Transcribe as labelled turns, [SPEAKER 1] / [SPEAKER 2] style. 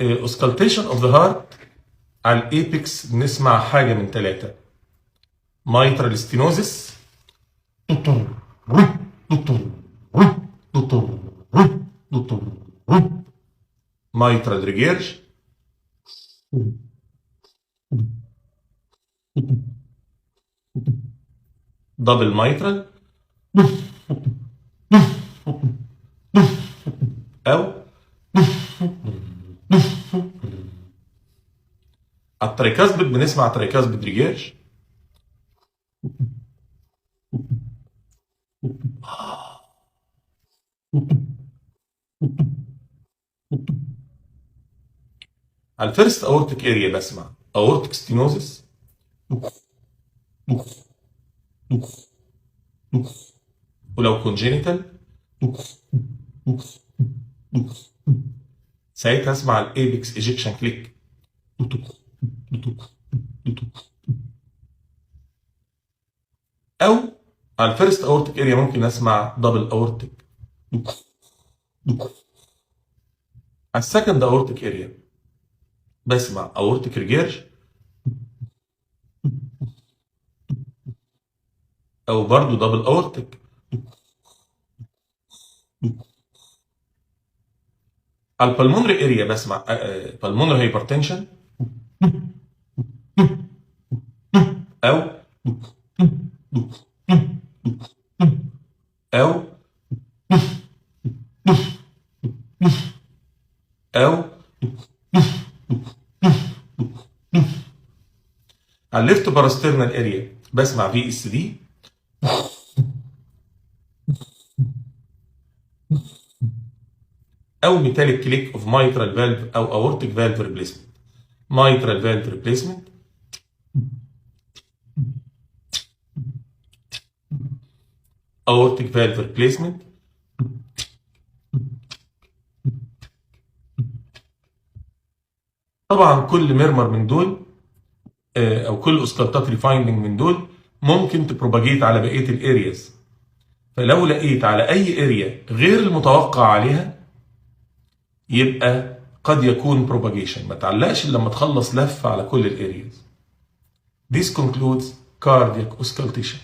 [SPEAKER 1] auscultation of the heart على الابيكس بنسمع حاجه من ثلاثه: mitral stenosis، mitral regurg، double mitral، او التريكاسبيد بنسمع تريكاسبيد ريجيرج، على الفيرست اورتيك اريا بسمع اورتيك ستينوزس، ولو كونجينيتال ساعتها اسمع الابيكس ايجكشن كليك. او على الفيرست اورتيك اريا ممكن اسمع دبل اورتيك. على السكند اورتيك اريا بسمع اورتيك ريجيرج، او برضو دبل اورتيك. على البلمونري اريا بسمع بالمونري هايبرتنشن، او او او على الليفت باراسترنال اريا بسمع في اس دي، او ميتاليك كليك اوف mitral valve او aortic valve replacement. mitral valve replacement، aortic valve replacement، طبعا كل ميرمر من دول او كل اسكالتاتري فايندنج من دول ممكن تبروباجيت على بقيه الارياز. فلو لقيت على اي اريا غير المتوقع عليها يبقى قد يكون بروباجيشن. ما تعلقش الا لما تخلص لفه على كل الارياز. This concludes cardiac auscultation.